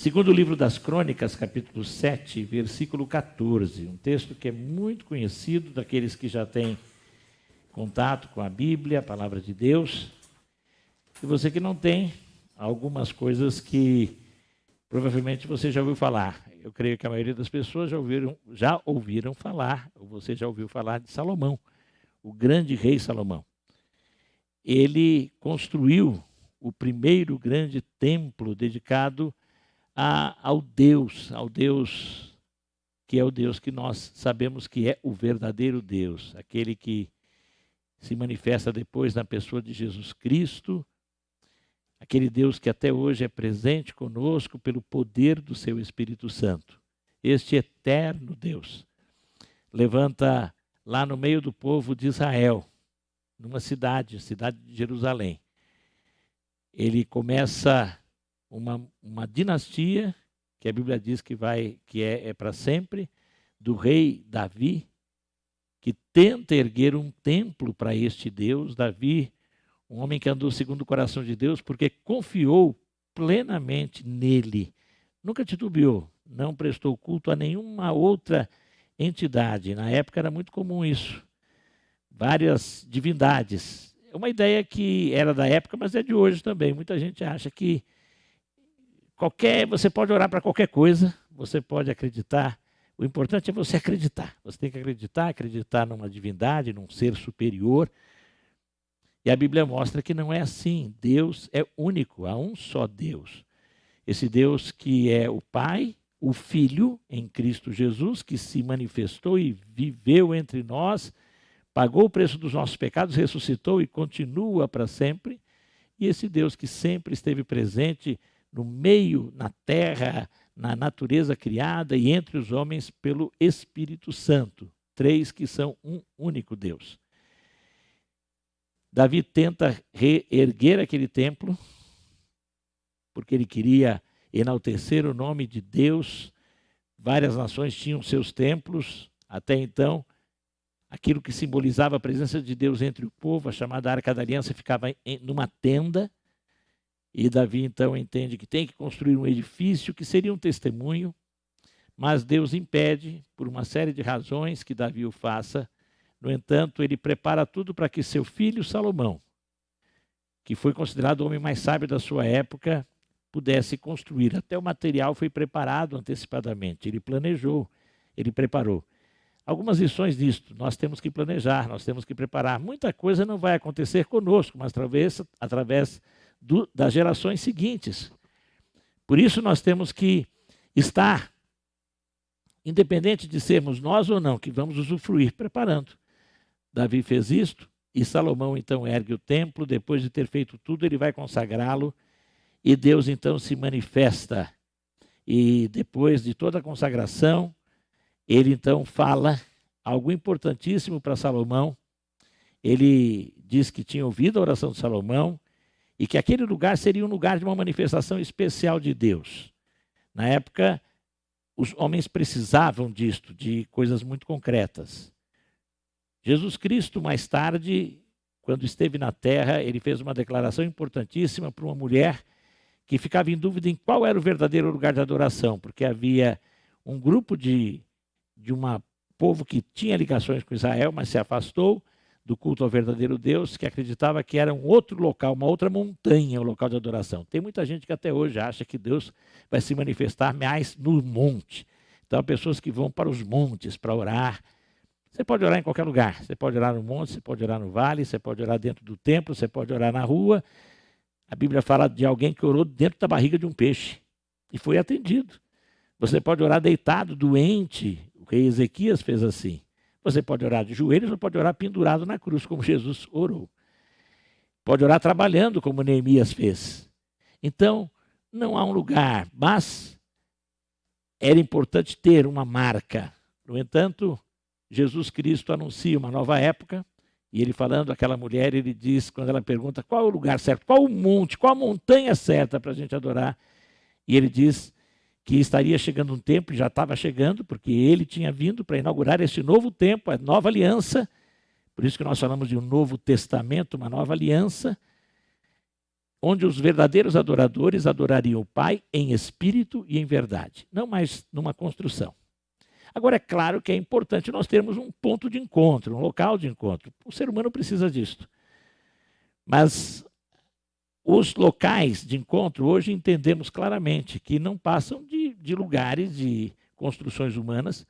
Segundo o livro das Crônicas, capítulo 7, versículo 14, um texto que é muito conhecido daqueles que já têm contato com a Bíblia, a palavra de Deus. E você que não tem, algumas coisas que provavelmente você já ouviu falar. Eu creio que a maioria das pessoas já ouviram falar, ou você já ouviu falar de Salomão, o grande rei Salomão. Ele construiu o primeiro grande templo dedicado ao Deus que é o Deus que nós sabemos que é o verdadeiro Deus, aquele que se manifesta depois na pessoa de Jesus Cristo, aquele Deus que até hoje é presente conosco pelo poder do seu Espírito Santo. Este eterno Deus levanta lá no meio do povo de Israel, numa cidade de Jerusalém. Ele começa uma dinastia, que a Bíblia diz que é para sempre, do rei Davi, que tenta erguer um templo para este Deus. Davi, um homem que andou segundo o coração de Deus, porque confiou plenamente nele. Nunca titubeou, não prestou culto a nenhuma outra entidade. Na época era muito comum isso. Várias divindades. É uma ideia que era da época, mas é de hoje também. Muita gente acha que você pode orar para qualquer coisa, você pode acreditar. O importante é você acreditar. Você tem que acreditar numa divindade, num ser superior. E a Bíblia mostra que não é assim. Deus é único, há um só Deus. Esse Deus que é o Pai, o Filho em Cristo Jesus, que se manifestou e viveu entre nós, pagou o preço dos nossos pecados, ressuscitou e continua para sempre. E esse Deus que sempre esteve presente no meio, na terra, na natureza criada e entre os homens pelo Espírito Santo. Três que são um único Deus. Davi tenta reerguer aquele templo, porque ele queria enaltecer o nome de Deus. Várias nações tinham seus templos. Até então, aquilo que simbolizava a presença de Deus entre o povo, a chamada Arca da Aliança, ficava numa tenda. E Davi, então, entende que tem que construir um edifício que seria um testemunho, mas Deus impede, por uma série de razões, que Davi o faça. No entanto, ele prepara tudo para que seu filho Salomão, que foi considerado o homem mais sábio da sua época, pudesse construir. Até o material foi preparado antecipadamente. Ele planejou, ele preparou. Algumas lições disto, nós temos que planejar, nós temos que preparar. Muita coisa não vai acontecer conosco, mas através das gerações seguintes. Por isso nós temos que estar, independente de sermos nós ou não, que vamos usufruir, preparando. Davi fez isto, e Salomão então ergue o templo. Depois de ter feito tudo, ele vai consagrá-lo, e Deus então se manifesta. E depois de toda a consagração, ele então fala algo importantíssimo para Salomão. Ele diz que tinha ouvido a oração de Salomão, e que aquele lugar seria um lugar de uma manifestação especial de Deus. Na época, os homens precisavam disto, de coisas muito concretas. Jesus Cristo, mais tarde, quando esteve na terra, ele fez uma declaração importantíssima para uma mulher que ficava em dúvida em qual era o verdadeiro lugar de adoração, porque havia um grupo de um povo que tinha ligações com Israel, mas se afastou do culto ao verdadeiro Deus, que acreditava que era um outro local, uma outra montanha, o local de adoração. Tem muita gente que até hoje acha que Deus vai se manifestar mais no monte. Então, há pessoas que vão para os montes para orar. Você pode orar em qualquer lugar. Você pode orar no monte, você pode orar no vale, você pode orar dentro do templo, você pode orar na rua. A Bíblia fala de alguém que orou dentro da barriga de um peixe e foi atendido. Você pode orar deitado, doente. O rei Ezequias fez assim. Você pode orar de joelhos ou pode orar pendurado na cruz, como Jesus orou. Pode orar trabalhando, como Neemias fez. Então, não há um lugar, mas era importante ter uma marca. No entanto, Jesus Cristo anuncia uma nova época, e ele falando àquela mulher, ele diz, quando ela pergunta qual é o lugar certo, qual o monte, qual a montanha certa para a gente adorar, e ele diz que estaria chegando um tempo, já estava chegando, porque ele tinha vindo para inaugurar esse novo tempo, a nova aliança. Por isso que nós falamos de um novo testamento, uma nova aliança. onde os verdadeiros adoradores adorariam o Pai em espírito e em verdade, não mais numa construção. Agora, é claro que é importante nós termos um ponto de encontro, um local de encontro. O ser humano precisa disso. Mas os locais de encontro, hoje entendemos claramente que não passam de lugares, de construções humanas,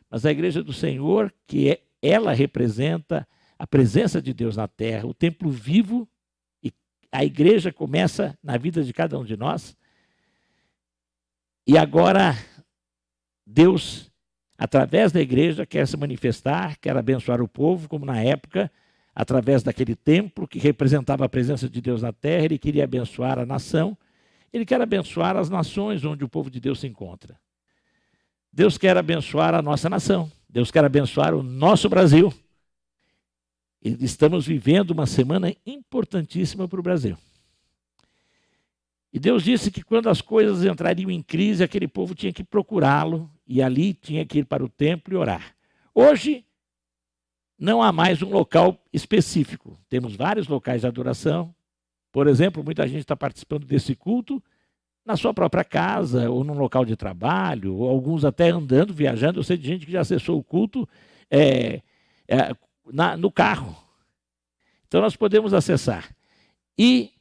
mas a Igreja do Senhor, ela representa a presença de Deus na terra, o templo vivo, e a igreja começa na vida de cada um de nós. E agora, Deus, através da igreja, quer se manifestar, quer abençoar o povo, como na época, através daquele templo que representava a presença de Deus na terra. Ele queria abençoar a nação, ele quer abençoar as nações onde o povo de Deus se encontra. Deus quer abençoar a nossa nação, Deus quer abençoar o nosso Brasil. E estamos vivendo uma semana importantíssima para o Brasil. E Deus disse que quando as coisas entrariam em crise, aquele povo tinha que procurá-lo e ali tinha que ir para o templo e orar. Hoje, não há mais um local específico. Temos vários locais de adoração. Por exemplo, muita gente está participando desse culto na sua própria casa, ou num local de trabalho, ou alguns até andando, viajando. Eu sei de gente que já acessou o culto no carro. Então nós podemos acessar. E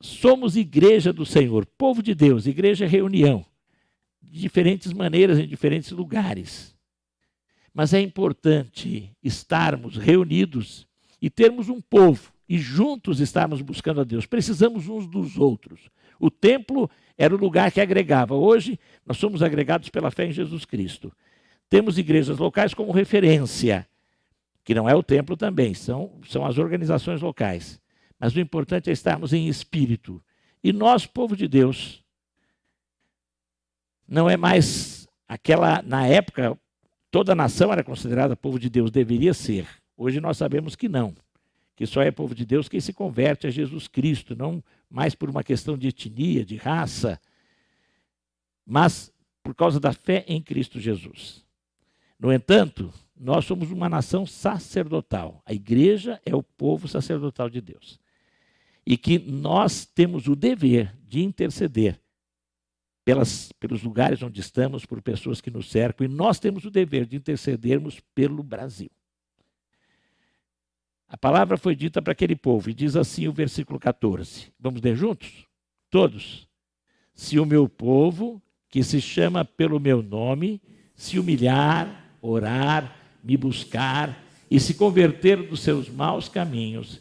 somos igreja do Senhor, povo de Deus. Igreja é reunião, de diferentes maneiras, em diferentes lugares. Mas é importante estarmos reunidos e termos um povo, e juntos estarmos buscando a Deus. Precisamos uns dos outros. O templo era o lugar que agregava. Hoje, nós somos agregados pela fé em Jesus Cristo. Temos igrejas locais como referência, que não é o templo também, são as organizações locais. Mas o importante é estarmos em espírito. E nós, povo de Deus, não é mais na época, toda a nação era considerada povo de Deus, deveria ser. Hoje nós sabemos que não, que só é povo de Deus quem se converte a Jesus Cristo, não mais por uma questão de etnia, de raça, mas por causa da fé em Cristo Jesus. No entanto, nós somos uma nação sacerdotal. A igreja é o povo sacerdotal de Deus. E que nós temos o dever de interceder pelos lugares onde estamos, por pessoas que nos cercam, e nós temos o dever de intercedermos pelo Brasil. A palavra foi dita para aquele povo, e diz assim o versículo 14. Vamos ler juntos? Todos. Se o meu povo, que se chama pelo meu nome, se humilhar, orar, me buscar e se converter dos seus maus caminhos,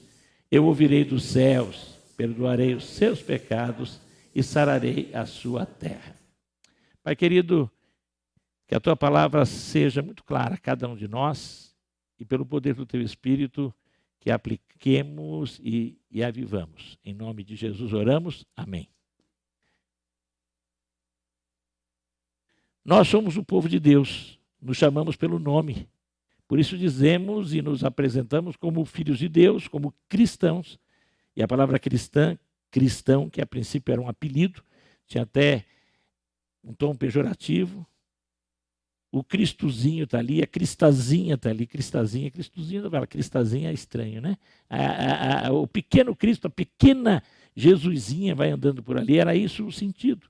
eu ouvirei dos céus, perdoarei os seus pecados e sararei a sua terra. Pai querido, que a tua palavra seja muito clara a cada um de nós e pelo poder do teu Espírito que apliquemos e avivamos. Em nome de Jesus oramos. Amém. Nós somos o povo de Deus, nos chamamos pelo nome. Por isso dizemos e nos apresentamos como filhos de Deus, como cristãos. E a palavra cristão, que a princípio era um apelido, tinha até um tom pejorativo. O Cristozinho está ali, a Cristazinha está ali, Cristozinho é estranho, né? O pequeno Cristo, a pequena Jesusinha vai andando por ali, era isso o sentido.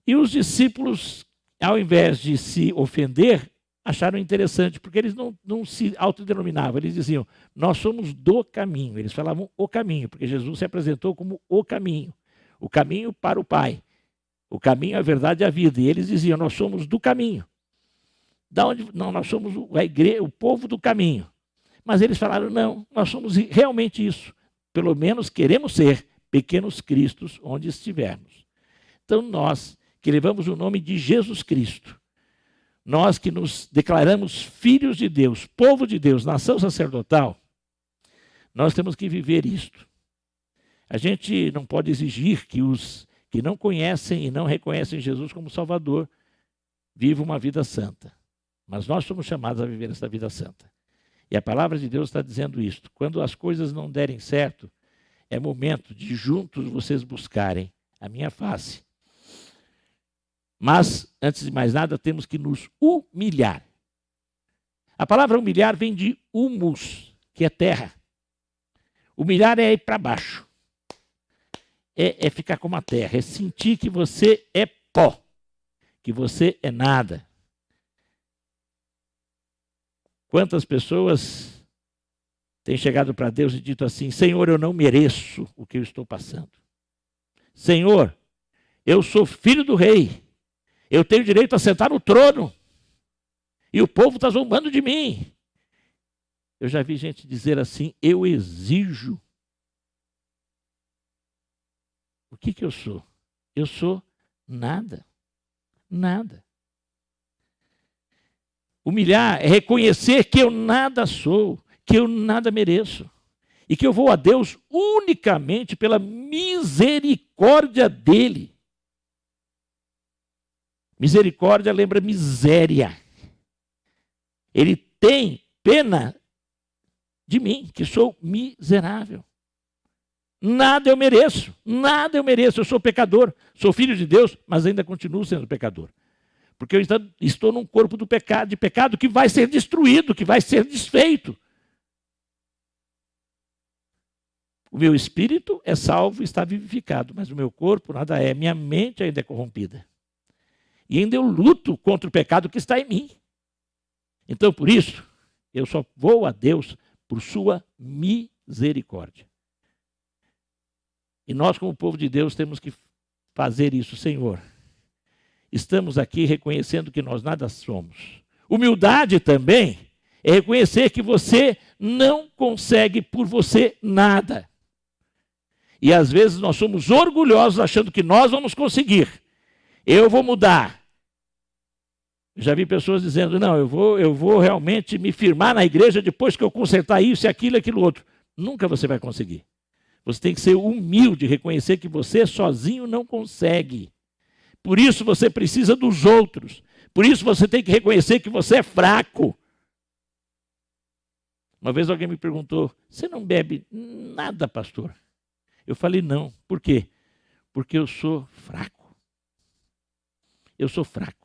E os discípulos, ao invés de se ofender, acharam interessante, porque eles não se autodenominavam, eles diziam, nós somos do caminho, eles falavam o caminho, porque Jesus se apresentou como o caminho para o Pai, o caminho, a verdade e a vida, e eles diziam, nós somos do caminho. Da onde? Não, nós somos a igreja, o povo do caminho. Mas eles falaram, não, nós somos realmente isso. Pelo menos queremos ser pequenos cristos onde estivermos. Então nós que levamos o nome de Jesus Cristo, nós que nos declaramos filhos de Deus, povo de Deus, nação sacerdotal, nós temos que viver isto. A gente não pode exigir que os que não conhecem e não reconhecem Jesus como Salvador vivam uma vida santa. Mas nós somos chamados a viver essa vida santa. E a palavra de Deus está dizendo isto. Quando as coisas não derem certo, é momento de juntos vocês buscarem a minha face. Mas, antes de mais nada, temos que nos humilhar. A palavra humilhar vem de humus, que é terra. Humilhar é ir para baixo. é ficar como a terra, é sentir que você é pó, que você é nada. Quantas pessoas têm chegado para Deus e dito assim: Senhor, eu não mereço o que eu estou passando. Senhor, eu sou filho do rei, eu tenho direito a sentar no trono, e o povo está zombando de mim. Eu já vi gente dizer assim: eu exijo. O que eu sou? Eu sou nada. Nada. Humilhar é reconhecer que eu nada sou, que eu nada mereço. E que eu vou a Deus unicamente pela misericórdia dele. Misericórdia lembra miséria. Ele tem pena de mim, que sou miserável. Nada eu mereço, nada eu mereço. Eu sou pecador, sou filho de Deus, mas ainda continuo sendo pecador. Porque eu estou num corpo de pecado que vai ser destruído, que vai ser desfeito. O meu espírito é salvo e está vivificado, mas o meu corpo nada é. Minha mente ainda é corrompida. E ainda eu luto contra o pecado que está em mim. Então, por isso, eu só vou a Deus por sua misericórdia. E nós, como povo de Deus, temos que fazer isso. Senhor, estamos aqui reconhecendo que nós nada somos. Humildade também é reconhecer que você não consegue por você nada. E às vezes nós somos orgulhosos achando que nós vamos conseguir. Eu vou mudar. Já vi pessoas dizendo: não, eu vou realmente me firmar na igreja depois que eu consertar isso e aquilo outro. Nunca você vai conseguir. Você tem que ser humilde, reconhecer que você sozinho não consegue. Por isso você precisa dos outros. Por isso você tem que reconhecer que você é fraco. Uma vez alguém me perguntou: você não bebe nada, pastor? Eu falei: não. Por quê? Porque eu sou fraco. Eu sou fraco.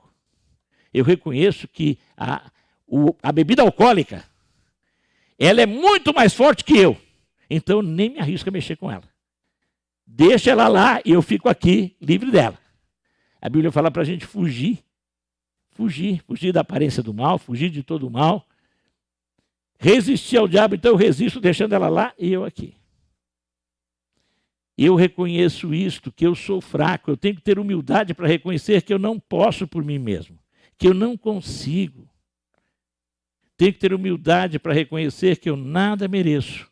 Eu reconheço que a bebida alcoólica, ela é muito mais forte que eu. Então nem me arrisco a mexer com ela. Deixa ela lá e eu fico aqui livre dela. A Bíblia fala para a gente fugir. Fugir da aparência do mal, fugir de todo o mal. Resistir ao diabo, então eu resisto deixando ela lá e eu aqui. Eu reconheço isto, que eu sou fraco. Eu tenho que ter humildade para reconhecer que eu não posso por mim mesmo. Que eu não consigo. Tenho que ter humildade para reconhecer que eu nada mereço.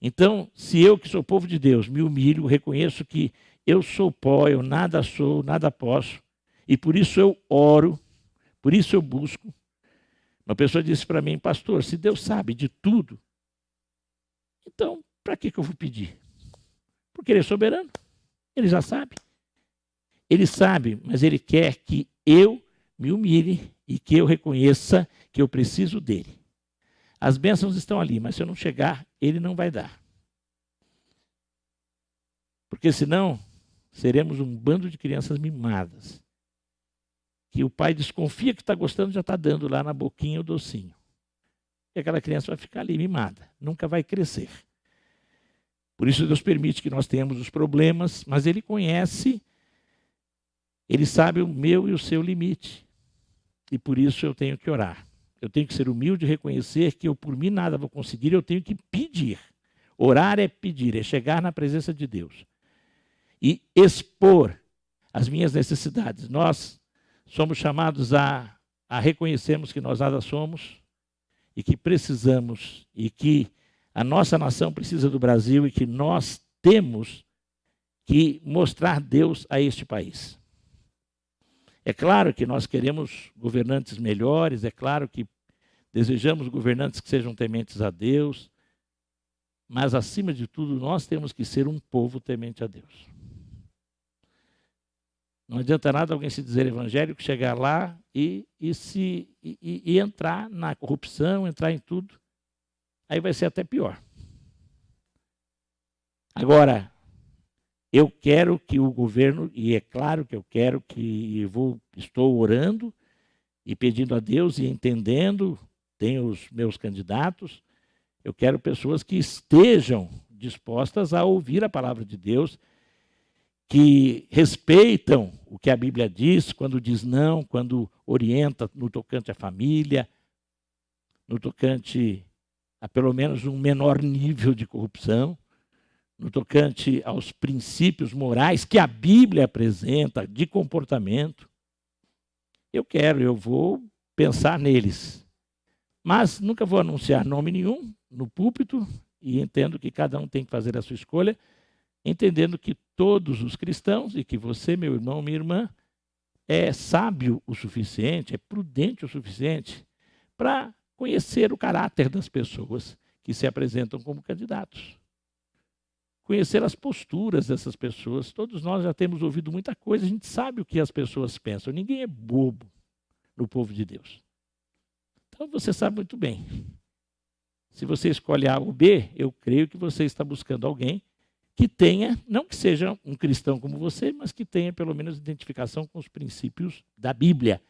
Então, se eu que sou povo de Deus me humilho, reconheço que eu sou pó, eu nada sou, nada posso. E por isso eu oro, por isso eu busco. Uma pessoa disse para mim: pastor, se Deus sabe de tudo, então para que eu vou pedir? Porque Ele é soberano, Ele já sabe. Ele sabe, mas Ele quer que eu me humilhe e que eu reconheça que eu preciso dEle. As bênçãos estão ali, mas se eu não chegar, Ele não vai dar. Porque senão, seremos um bando de crianças mimadas. Que o pai desconfia que está gostando, já está dando lá na boquinha o docinho. E aquela criança vai ficar ali mimada, nunca vai crescer. Por isso Deus permite que nós tenhamos os problemas, mas Ele conhece, Ele sabe o meu e o seu limite. E por isso eu tenho que orar. Eu tenho que ser humilde e reconhecer que eu por mim nada vou conseguir, eu tenho que pedir. Orar é pedir, é chegar na presença de Deus. E expor as minhas necessidades. Nós somos chamados a reconhecermos que nós nada somos e que precisamos, e que a nossa nação precisa do Brasil e que nós temos que mostrar Deus a este país. É claro que nós queremos governantes melhores, é claro que desejamos governantes que sejam tementes a Deus, mas acima de tudo nós temos que ser um povo temente a Deus. Não adianta nada alguém se dizer evangélico, chegar lá e entrar na corrupção, entrar em tudo. Aí vai ser até pior. Agora, eu quero que o governo, e é claro que eu quero que estou orando e pedindo a Deus e entendendo, tenho os meus candidatos, eu quero pessoas que estejam dispostas a ouvir a palavra de Deus que respeitam o que a Bíblia diz, quando diz não, quando orienta no tocante à família, no tocante a pelo menos um menor nível de corrupção, no tocante aos princípios morais que a Bíblia apresenta de comportamento. Eu vou pensar neles. Mas nunca vou anunciar nome nenhum no púlpito e entendo que cada um tem que fazer a sua escolha, entendendo que todos os cristãos e que você, meu irmão, minha irmã, é sábio o suficiente, é prudente o suficiente para conhecer o caráter das pessoas que se apresentam como candidatos. Conhecer as posturas dessas pessoas. Todos nós já temos ouvido muita coisa, a gente sabe o que as pessoas pensam. Ninguém é bobo no povo de Deus. Então você sabe muito bem. Se você escolhe A ou B, eu creio que você está buscando alguém que tenha, não que seja um cristão como você, mas que tenha pelo menos identificação com os princípios da Bíblia.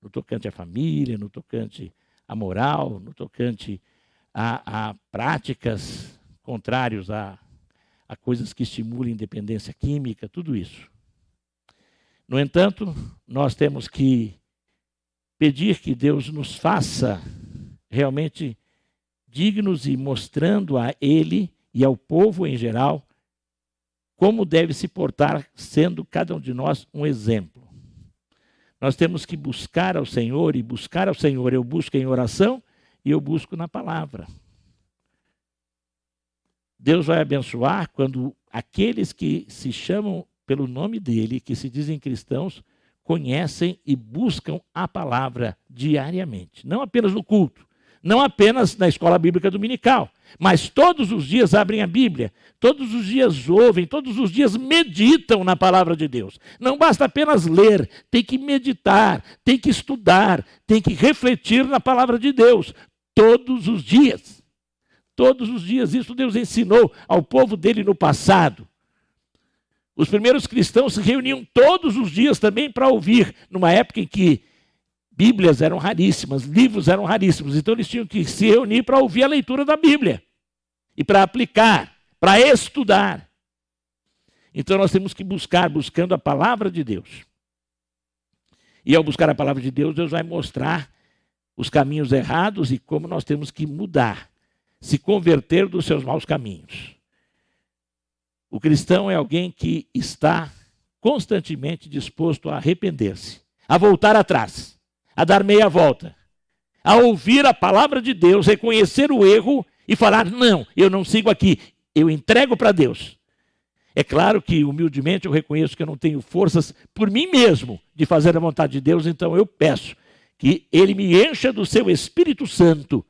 No tocante à família, no tocante à moral, no tocante a práticas contrários a coisas que estimulem independência química, tudo isso. No entanto, nós temos que pedir que Deus nos faça realmente dignos e mostrando a Ele e ao povo em geral como deve se portar, sendo cada um de nós um exemplo. Nós temos que buscar ao Senhor, e buscar ao Senhor eu busco em oração e eu busco na palavra. Deus vai abençoar quando aqueles que se chamam pelo nome dele, que se dizem cristãos, conhecem e buscam a palavra diariamente. Não apenas no culto, não apenas na escola bíblica dominical, mas todos os dias abrem a Bíblia, todos os dias ouvem, todos os dias meditam na palavra de Deus. Não basta apenas ler, tem que meditar, tem que estudar, tem que refletir na palavra de Deus, todos os dias. Todos os dias, isso Deus ensinou ao povo dele no passado. Os primeiros cristãos se reuniam todos os dias também para ouvir, numa época em que Bíblias eram raríssimas, livros eram raríssimos, então eles tinham que se reunir para ouvir a leitura da Bíblia e para aplicar, para estudar. Então nós temos que buscando a palavra de Deus. E ao buscar a palavra de Deus, Deus vai mostrar os caminhos errados e como nós temos que mudar, se converter dos seus maus caminhos. O cristão é alguém que está constantemente disposto a arrepender-se, a voltar atrás, a dar meia volta, a ouvir a palavra de Deus, reconhecer o erro e falar, não, eu não sigo aqui, eu entrego para Deus. É claro que, humildemente, eu reconheço que eu não tenho forças por mim mesmo de fazer a vontade de Deus, então eu peço que Ele me encha do seu Espírito Santo,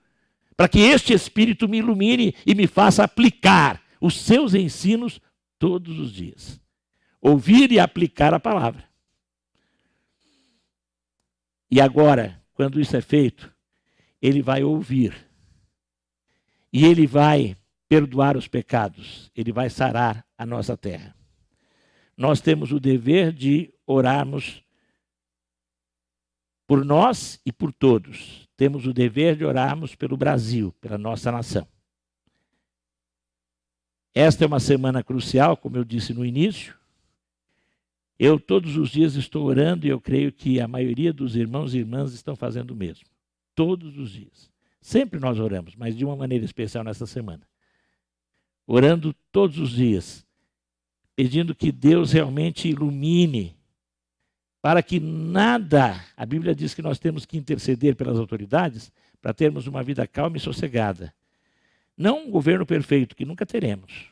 para que este Espírito me ilumine e me faça aplicar os seus ensinos todos os dias. Ouvir e aplicar a palavra. E agora, quando isso é feito, Ele vai ouvir. E Ele vai perdoar os pecados. Ele vai sarar a nossa terra. Nós temos o dever de orarmos por nós e por todos. Temos o dever de orarmos pelo Brasil, pela nossa nação. Esta é uma semana crucial, como eu disse no início. Eu todos os dias estou orando e eu creio que a maioria dos irmãos e irmãs estão fazendo o mesmo. Todos os dias. Sempre nós oramos, mas de uma maneira especial nessa semana. Orando todos os dias, pedindo que Deus realmente ilumine, para que nada, a Bíblia diz que nós temos que interceder pelas autoridades para termos uma vida calma e sossegada. Não um governo perfeito, que nunca teremos,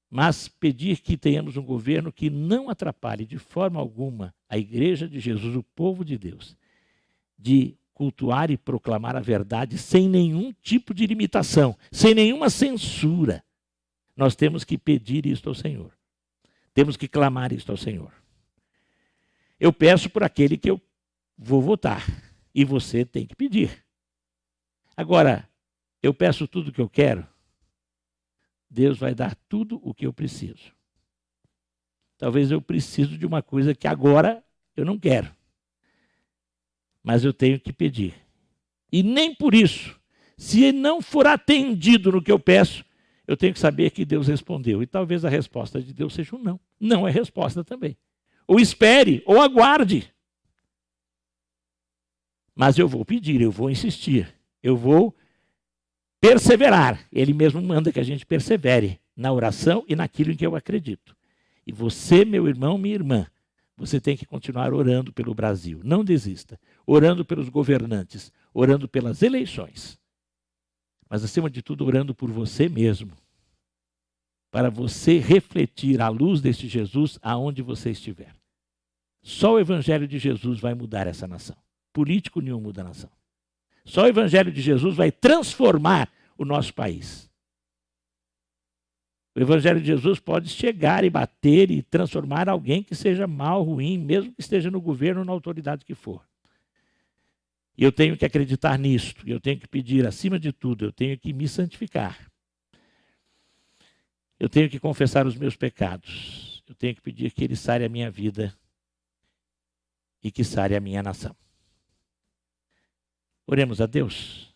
mas pedir que tenhamos um governo que não atrapalhe de forma alguma a Igreja de Jesus, o povo de Deus, de cultuar e proclamar a verdade sem nenhum tipo de limitação, sem nenhuma censura. Nós temos que pedir isto ao Senhor. Temos que clamar isto ao Senhor. Eu peço por aquele que eu vou votar. E você tem que pedir. Agora, eu peço tudo o que eu quero. Deus vai dar tudo o que eu preciso. Talvez eu preciso de uma coisa que agora eu não quero. Mas eu tenho que pedir. E nem por isso, se não for atendido no que eu peço, eu tenho que saber que Deus respondeu. E talvez a resposta de Deus seja um não. Não é resposta também. Ou espere, ou aguarde. Mas eu vou pedir, eu vou insistir, eu vou perseverar. Ele mesmo manda que a gente persevere na oração e naquilo em que eu acredito. E você, meu irmão, minha irmã, você tem que continuar orando pelo Brasil. Não desista. Orando pelos governantes, orando pelas eleições. Mas, acima de tudo, orando por você mesmo. Para você refletir a luz deste Jesus aonde você estiver. Só o Evangelho de Jesus vai mudar essa nação. Político nenhum muda a nação. Só o Evangelho de Jesus vai transformar o nosso país. O Evangelho de Jesus pode chegar e bater e transformar alguém que seja mal, ruim, mesmo que esteja no governo ou na autoridade que for. E eu tenho que acreditar nisto. Eu tenho que pedir, acima de tudo, eu tenho que me santificar. Eu tenho que confessar os meus pecados. Eu tenho que pedir que Ele sare a minha vida e que sare a minha nação. Oremos a Deus.